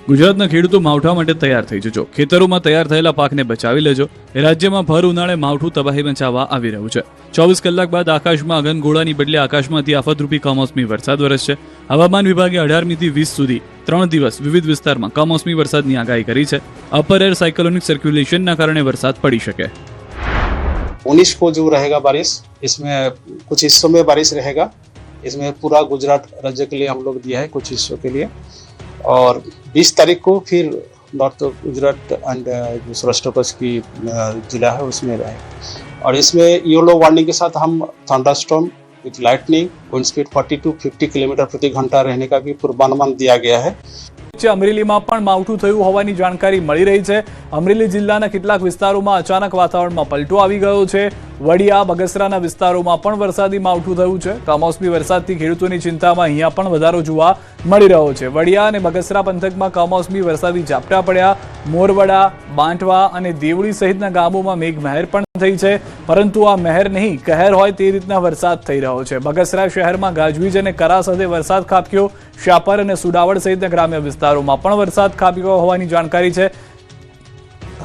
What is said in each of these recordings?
ગુજરાતના ખેડૂતો માવઠા માટે તૈયાર થઈ જજો. ખેતરોમાં તૈયાર થયેલા પાકને બચાવી લેજો. રાજ્યમાં ભર ઉનાળે માવઠું તબાહી મચાવવા આવી રહ્યું છે. 24 કલાક બાદ આકાશમાં અગનગોળાની બદલે આકાશમાંથી આફતરૂપી કમોસમી વરસાદ વરસશે. હવામાન વિભાગે 18મી થી 20 સુધી 3 દિવસ વિવિધ વિસ્તારમાં કમોસમી વરસાદની આગાહી કરી છે. અપર એર સાયક્લોનિક સર્ક્યુલેશનના કારણે વરસાદ પડી શકે. 19 को जो रहेगा बारिश, इसमें कुछ हिस्सों में बारिश रहेगा. इसमें पूरा गुजरात राज्य के लिए हम लोग दिया है, कुछ हिस्सों के लिए. और 20 तारीख को फिर नॉर्थ गुजरात एंड जो सौराष्ट्र कच्छ की जिला है उसमें रहेगा. और इसमें येलो वार्निंग के साथ हम thunderstorm with lightning, wind speed 40 to 50 kilometre प्रति घंटा रहने का भी पूर्वानुमान दिया गया है. અમરેલીમાં પણ માવઠું થયું હોવાની જાણકારી મળી રહી છે. અમરેલી જિલ્લાના કેટલાક વિસ્તારોમાં અચાનક વાતાવરણમાં પલટો આવી ગયો છે. વડિયા, બગસરાના વિસ્તારોમાં પણ વરસાદી માવઠું થયું છે. કમોસમી વરસાદથી ખેડૂતોની ચિંતામાં અહીંયા પણ વધારો જોવા મળી રહ્યો છે. વડિયા અને બગસરા પંથકમાં કમોસમી વરસાદી ઝાપટા પડ્યા. મોરવડા, બાંટવા અને દેવળી સહિતના ગામોમાં મેઘમહેર પણ થઈ છે. પરંતુ આ મહેર નહીં, કહેર હોય તે રીતના વરસાદ થઈ રહ્યો છે. બગસરા શહેરમાં ગાજવીજ અને કરા સાથે વરસાદ ખાબક્યો. શાપર અને સુડાવડ સહિતના ગ્રામ્ય વિસ્તારોમાં પણ વરસાદ ખાબક્યો હોવાની જાણકારી છે.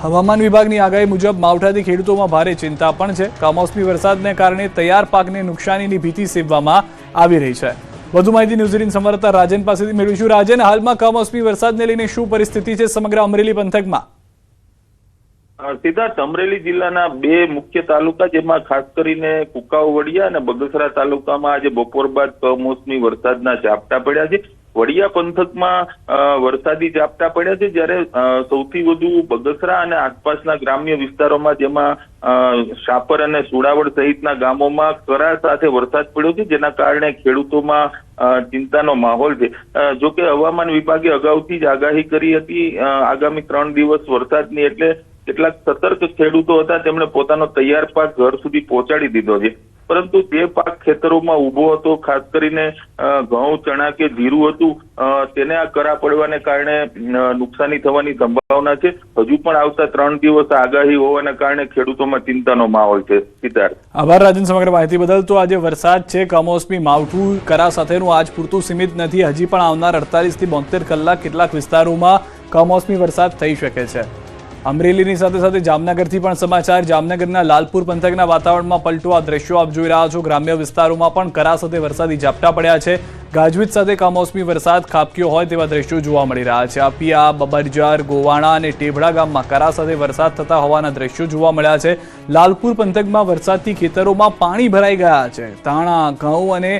હવામાન વિભાગની આગાહી મુજબ માવઠાથી ખેડૂતોમાં ભારે ચિંતા પણ છે. કમોસમી વરસાદને કારણે તૈયાર પાકને નુકસાનીની ભીતિ સેવવામાં આવી રહી છે. વધુ માહિતી ન્યૂઝ 18 સંવાદદાતા રાજન પાસેથી મેળવીશું. રાજન, હાલમાં કમોસમી વરસાદને લઈને શું પરિસ્થિતિ છે સમગ્ર અમરેલી પંથકમાં? સિદ્ધાર્થ, અમરેલી જિલ્લાના 2 મુખ્ય તાલુકા, જેમાં ખાસ કરીને કુકાવ, વડિયા અને બગસરા તાલુકામાં આજે બપોર બાદ કમોસમી વરસાદના ઝાપટા પડ્યા છે. વડિયા પંથકમાં વરસાદી ઝાપટા પડ્યા છે, જ્યારે સૌથી વધુ બગસરા અને આસપાસના ગ્રામ્ય વિસ્તારોમાં, જેમાં શાપર અને સુડાવડ સહિતના ગામોમાં કરા સાથે વરસાદ પડ્યો છે, જેના કારણે ખેડૂતોમાં ચિંતાનો માહોલ છે. જોકે હવામાન વિભાગે અગાઉથી જ આગાહી કરી હતી આગામી 3 દિવસ વરસાદની, એટલે કેટલાક સતર્ક ખેડૂતો હતા તેમણે પોતાનો તૈયાર પાક ઘર સુધી પહોંચાડી દીધો છે. પરંતુ જે પાક ખેતરોમાં ઉભો હતો, ખાસ કરીને ઘઉં, ચણા કે જીરું હતું, તેને આ કરા પડવાને કારણે નુકસાની થવાની સંભાવના છે. હજુ પણ આવતા 3 દિવસ આગાહી હોવાના કારણે ખેડૂતોમાં ચિંતાનો માહોલ છે. સિદ્ધાર્થ, આભાર રાજન સમગ્ર માહિતી બદલ. તો આજે વરસાદ છે, કમોસમી માવઠું કરા સાથેનું આજ પૂરતું સીમિત નથી. હજી પણ આવનાર 48 થી 72 કલાક કેટલાક વિસ્તારોમાં કમોસમી વરસાદ થઈ શકે છે. અમરેલીની સાથે સાથે જામનગરથી પણ સમાચાર. જામનગરના લાલપુર પંથકના વાતાવરણમાં પલટો, આ દ્રશ્યો આપ જોઈ રહ્યા છો. ગ્રામ્ય વિસ્તારોમાં પણ કરા સાથે વરસાદી ઝાપટા પડ્યા છે. ગાજવીજ સાથે કમોસમી વરસાદ ખાબક્યો હોય તેવા દ્રશ્યો જોવા મળી રહ્યા છે. અપિયા, બબરજર, ગોવાણા અને ટેભડા ગામમાં કરા સાથે વરસાદ થતા હોવાના દ્રશ્યો જોવા મળ્યા છે. લાલપુર પંથકમાં વરસાદથી ખેતરોમાં પાણી ભરાઈ ગયા છે. ધાણા, ઘઉં અને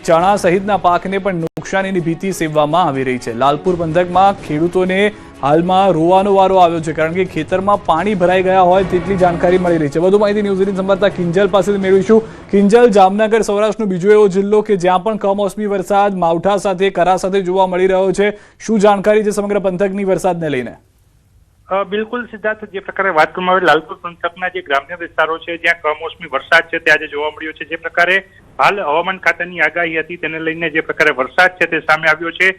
ચણા સહિતના પાકને પણ નુકસાનીની ભીતિ સેવવામાં આવી રહી છે. લાલપુર પંથકમાં ખેડૂતોને હાલમાં રોવાનો વારો આવ્યો છે, કારણ કે ખેતરમાં પાણી ભરાઈ ગયા હોય તેટલી જાણકારી મળી રહી છે. વધુ માહિતી ન્યૂઝ 18 સંવાદદાતા કિંજલ પાસેથી મેળવીશું. કિંજલ, જામનગર સૌરાષ્ટ્રનો બીજો એવો જિલ્લો કે જ્યાં પણ કમોસમી વરસાદ માવઠા સાથે કરા સાથે જોવા મળી રહ્યો છે. શું જાણકારી છે સમગ્ર પંથકની વરસાદને લઈને? બિલકુલ સિદ્ધાર્થ, જે પ્રકારે વાત કરવામાં આવે, લાલપુર પંથકના જે ગ્રામ્ય વિસ્તારો છે જ્યાં કમોસમી વરસાદ છે તે આજે જોવા મળ્યો છે. જે પ્રકારે હાલ હવામાન ખાતાની આગાહી હતી તેને લઈને જે પ્રકારે વરસાદ છે તે સામે આવ્યો છે.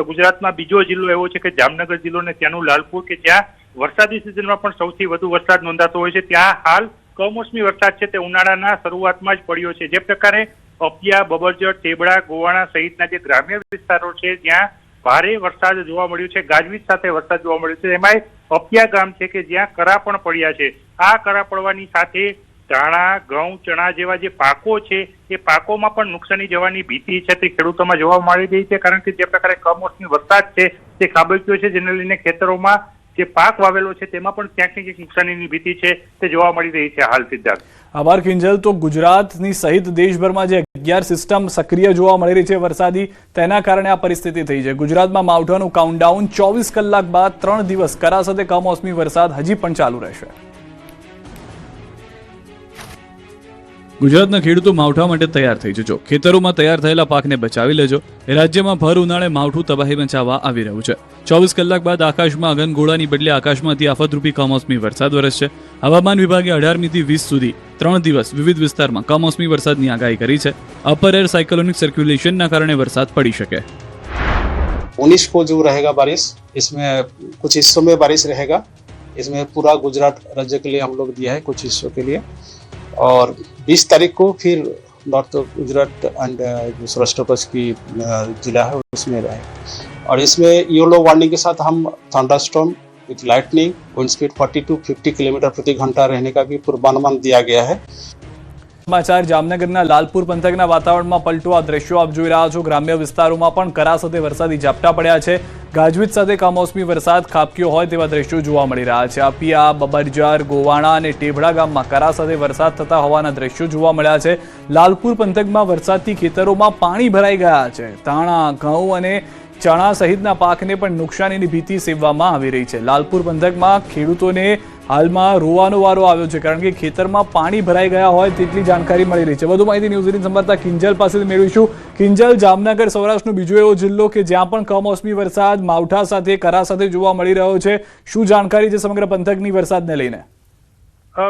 ગુજરાતમાં બીજો જિલ્લો એવો છે કે જામનગર જિલ્લો ને ત્યાંનું લાલપુર, કે જ્યાં વરસાદી સિઝનમાં પણ સૌથી વધુ વરસાદ નોંધાતો હોય છે. ત્યાં હાલ કમોસમી વરસાદ છે તે ઉનાળાના શરૂઆતમાં જ પડ્યો છે. જે પ્રકારે અપિયા, બબરજર, ટેબડા, ગોવાણા સહિતના જે ગ્રામ્ય વિસ્તારો છે જ્યાં ભારે વરસાદ જોવા મળ્યો છે, ગાજવીજ સાથે વરસાદ જોવા મળ્યો છે. એમાં અપિયા ગામ છે કે જ્યાં કરા પણ પડ્યા છે. આ કરા પડવાની સાથે ધાણા, ઘઉં, ચણા જેવા જે પાકો છે એ પાકોમાં પણ નુકસાની જવાની ભીતિ છે તે ખેડૂતોમાં જોવા મળી રહી છે. કારણ કે જે પ્રકારે કમોસમી વરસાદ છે તે ખાબક્યો છે, જેને લઈને ખેતરોમાં જે પાક વાવેલો છે તેમાં પણ ક્યાંક ને ક્યાંક નુકસાનીની ભીતિ છે તે જોવા મળી રહી છે હાલ. સિદ્ધાર્થ, આભાર કિંજલ. તો ગુજરાતની સહિત દેશભરમાં જે 11 સિસ્ટમ સક્રિય જોવા મળી રહી છે વરસાદી, તેના કારણે આ પરિસ્થિતિ થઈ છે. ગુજરાતમાં માવઠાનું કાઉન્ટડાઉન 24 કલાક બાદ 3 દિવસ કરા સાથે કમોસમી વરસાદ હજી પણ ચાલુ રહેશે. ગુજરાતના ખેડૂતો માવઠા માટે તૈયાર થઈ જજો. ખેતરોમાં તૈયાર થયેલા પાકને બચાવી લેજો. રાજ્યમાં ભર ઉનાળે માવઠું તબાહી મચાવવા આવી રહ્યું છે. 24 કલાક બાદ આકાશમાં અગનગોળાની બદલે આકાશમાંથી આફતરૂપી કમોસમી વરસાદ વરસશે. હવામાન વિભાગે 18મી થી 20 સુધી 3 દિવસ વિવિધ વિસ્તારમાં કમોસમી વરસાદની આગાહી કરી છે. અપર એર સાયક્લોનિક સર્ક્યુલેશનના કારણે વરસાદ પડી શકે. 19 को जो रहेगा बारिश, इसमें कुछ हिस्सों में बारिश रहेगा. इसमें पूरा गुजरात राज्य के लिए हम लोग दिया है, कुछ हिस्सों के लिए. और 20 तारीख को फिर नॉर्थ गुजरात एंड जो सौराष्ट्र कच्छ की जिला है उसमें रहेगा. और इसमें येलो वार्निंग के साथ हम thunderstorm with lightning, wind speed 40 to 50 kilometre प्रति घंटा रहने का भी पूर्वानुमान दिया गया है। સમાચાર જામનગરના લાલપુર પંથકના વાતાવરણમાં પલટો આ દ્રશ્યો આપ જોઈ રહ્યા છો। ગ્રામ્ય વિસ્તારોમાં પણ કરા સાથે વરસાદી ઝાપટા પડ્યા છે। ગાજવીજ સાથે કમોસમી વરસાદ ખાબક્યો હોય તેવા દ્રશ્યો જોવા મળી રહ્યા છે। અપિયા, બબરજર, ગોવાણા અને ટેભડા ગામમાં કરા સાથે વરસાદ થતા હોવાના દ્રશ્યો જોવા મળ્યા છે। લાલપુર પંથકમાં વરસાદથી ખેતરોમાં પાણી ભરાઈ ગયા છે। ધાણા, ઘઉં અને ચણા સહિતના પાકને પણ નુકસાનીની ભીતિ સેવવામાં આવી રહી છે। લાલપુર પંથકમાં ખેડૂતોને હાલમાં રોવાનો વારો આવ્યો છે, કારણ કે ખેતરમાં પાણી ભરાઈ ગયા હોય તેટલી જાણકારી મળી રહી છે। વધુ માહિતી ન્યૂઝ 18 સંવાદદાતા કિંજલ પાસેથી મેળવીશું। કિંજલ, જામનગર સૌરાષ્ટ્રનો બીજો એવો જિલ્લો કે જ્યાં પણ કમોસમી વરસાદ માવઠા સાથે કરા સાથે જોવા મળી રહ્યો છે, શું જાણકારી છે સમગ્ર પંથકની વરસાદને લઈને?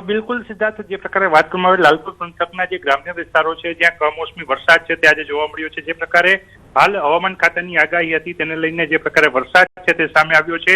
બિલકુલ સિદ્ધાર્થ, જે પ્રકારે વાત કરવામાં આવે લાલપુર પંથકના જે ગ્રામ્ય વિસ્તારો છે જ્યાં કમોસમી વરસાદ છે તે આજે જોવા મળ્યો છે। જે પ્રકારે હાલ હવામાન ખાતાની આગાહી હતી તેને લઈને જે પ્રકારે વરસાદ છે તે સામે આવ્યો છે।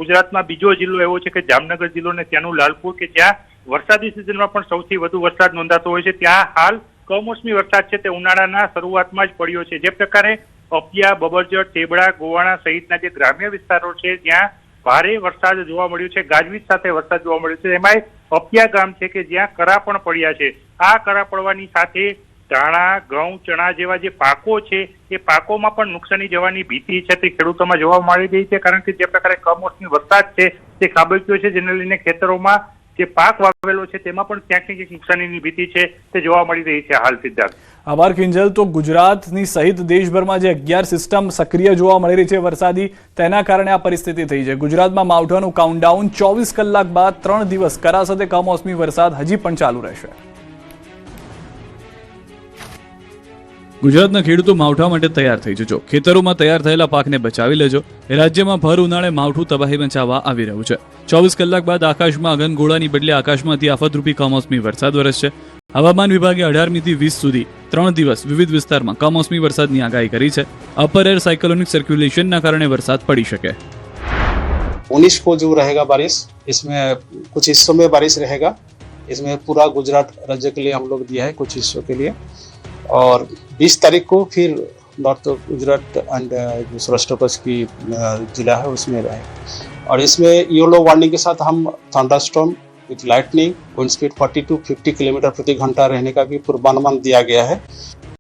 ગુજરાતમાં બીજો જિલ્લો એવો છે કે જામનગર જિલ્લો ને ત્યાંનું લાલપુર કે જ્યાં વરસાદી સિઝનમાં પણ સૌથી વધુ વરસાદ નોંધાતો હોય છે, ત્યાં હાલ કમોસમી વરસાદ છે તે ઉનાળાના શરૂઆતમાં જ પડ્યો છે। જે પ્રકારે અપિયા, બબરજર, ટેબડા, ગોવાણા સહિતના જે ગ્રામ્ય વિસ્તારો છે જ્યાં ભારે વરસાદ જોવા મળ્યો છે, ગાજવીજ સાથે વરસાદ જોવા મળ્યો છે। એમાંય અપિયા ગામ છે કે જ્યાં કરા પણ પડ્યા છે। આ કરા પડવાની સાથે ધાણા, ઘઉં, ચણા જેવા જે પાકો છે એ પાકોમાં પણ નુકસાની જવાની ભીતિ છે તે ખેડૂતોમાં જોવા મળી રહી છે, કારણ કે જે પ્રકારે કમોસમી વરસાદ છે તે ખાબક્યો છે, જેને લઈને ખેતરોમાં જે પાક વાવેલો છે તેમાં પણ ક્યાંક ને ક્યાંક નુકસાનીની ભીતિ છે તે જોવા મળી રહી છે હાલ સિદ્ધાર્થ। આભાર કિંજલ। તો ગુજરાતની સહિત દેશભરમાં જે 11 સિસ્ટમ સક્રિય જોવા મળી રહી છે વરસાદી, તેના કારણે આ પરિસ્થિતિ થઈ છે। ગુજરાતમાં માવઠાનું કાઉન્ટડાઉન 24 કલાક બાદ 3 દિવસ કરા સાથે કમોસમી વરસાદ હજી પણ ચાલુ રહેશે। ગુજરાતના ખેડૂતો માવઠા માટે તૈયાર થઈ જજો। ખેતરોમાં તૈયાર થયેલા પાકને બચાવી લેજો। રાજ્યમાં ભર ઉનાળે માવઠું તબાહી મચાવવા આવી રહ્યું છે। 24 કલાક બાદ આકાશમાં અગનગોળાની બદલે આકાશમાંથી આફતરૂપી કમોસમી વરસાદ વરસશે। હવામાન વિભાગે 18મી થી 20 સુધી 3 દિવસ વિવિધ વિસ્તારમાં કમોસમી વરસાદની આગાહી કરી છે। અપર એર સાયક્લોનિક સર્ક્યુલેશનના કારણે વરસાદ પડી શકે। 19 को जो रहेगा बारिश, इसमें कुछ हिस्सों में बारिश रहेगा। इसमें पूरा गुजरात राज्य के लिए हम लोग दिया है, कुछ हिस्सों के लिए। और 20 तारीख को फिर नॉर्थ गुजरात एंड जो सौराष्ट्र कच्छ की जिला है उसमें रहेगा। और इसमें येलो वार्निंग के साथ हम thunderstorm with lightning, wind speed 40 to 50 kilometre प्रति घंटा रहने का भी पूर्वानुमान दिया गया है।